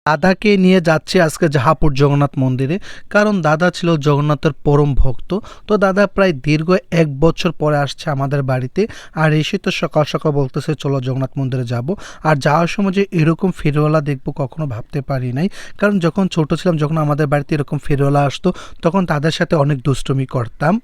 দাদাকে নিয়ে যাচ্ছি আজকে জাহাপুর জগন্নাথ মন্দিরে, কারণ দাদা ছিল জগন্নাথের পরম ভক্ত। তো দাদা প্রায় দীর্ঘ 1 বছর পরে আসছে আমাদের বাড়িতে, আর এসে তো সকাল সকাল বলতেছে চলো জগন্নাথ মন্দিরে যাব। আর যাওয়ার সময় যে এরকম ফেরিওয়ালা দেখবো কখনো ভাবতে পারি নাই, কারণ যখন ছোট ছিলাম, যখন আমাদের বাড়িতে এরকম ফেরিওয়ালা আসতো, তখন তাদের সাথে অনেক দুষ্টুমি করতাম।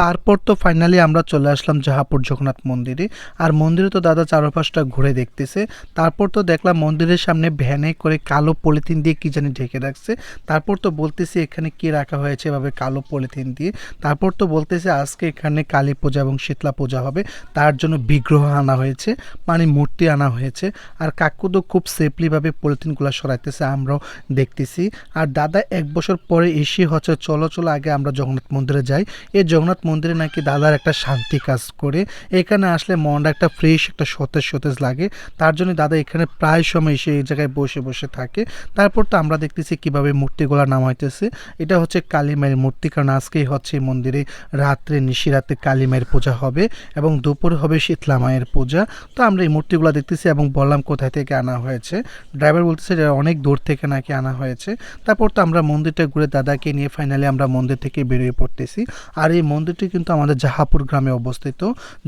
তারপর তো ফাইনালি আমরা চলে আসলাম জাহাপুর জগন্নাথ মন্দিরে। আর মন্দিরে তো দাদা চারপাশটা ঘুরে দেখতেছে। তারপর তো দেখলাম মন্দিরের সামনে ভ্যানে করে কালো পলিথিন দিয়ে কি জানি ঢেকে রাখছে। তারপর তো বলতেছি এখানে কি রাখা হয়েছে এভাবে কালো পলিথিন দিয়ে। তারপর তো বলতেছে আজকে এখানে কালী পূজা এবং শীতলা পূজা হবে, তার জন্য বিগ্রহ আনা হয়েছে, মানে মূর্তি আনা হয়েছে। আর কাকু তো খুব সেফলিভাবে পলিথিনগুলো সরাইতেছে, আমরাও দেখতেছি। আর দাদা 1 বছর পরে এসে হচ্ছে চলো চলো আগে আমরা জগন্নাথ মন্দিরে যাই। এই জগন্নাথ মন্দিরে নাকি দাদার একটা শান্তি কাজ করে। এখানে আসলে মনটা একটা ফ্রেশ, একটা সতেজ সতেজ লাগে। তার জন্য দাদা এখানে প্রায় সময় এসে এই জায়গায় বসে বসে থাকে। তারপর তো আমরা দেখতেছি কিভাবে মূর্তিগুলো নামাইতেছে। এটা হচ্ছে কালী মায়ের মূর্তি, কারণ আজকেই হচ্ছে এই মন্দিরে রাত্রে নিশিরাতে কালী মায়ের পূজা হবে এবং দুপুরে হবে শীতলা মায়ের পূজা। তো আমরা এই মূর্তিগুলো দেখতেছি এবং বললাম কোথায় থেকে আনা হয়েছে। ড্রাইভার বলতেছে যে অনেক দূর থেকে নাকি আনা হয়েছে। তারপর তো আমরা মন্দিরটা ঘুরে দাদাকে নিয়ে ফাইনালি আমরা মন্দির থেকে বেরিয়ে পড়তেছি। আর এই মন্দিরটি কিন্তু আমাদের জাহাপুর গ্রামে অবস্থিত।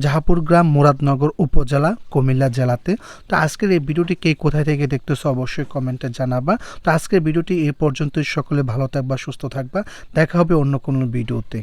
জাহাপুর গ্রাম মুরাদনগর উপজেলা, কুমিল্লা জেলাতে। তো আজকের এই ভিডিওটি কে কোথায় থেকে দেখতেছো অবশ্যই কমেন্টে জানাবা। তো আজকের ভিডিওটি এই পর্যন্তই। সকলে ভালো থাকবা, সুস্থ থাকবা। দেখা হবে অন্য কোনো ভিডিওতে।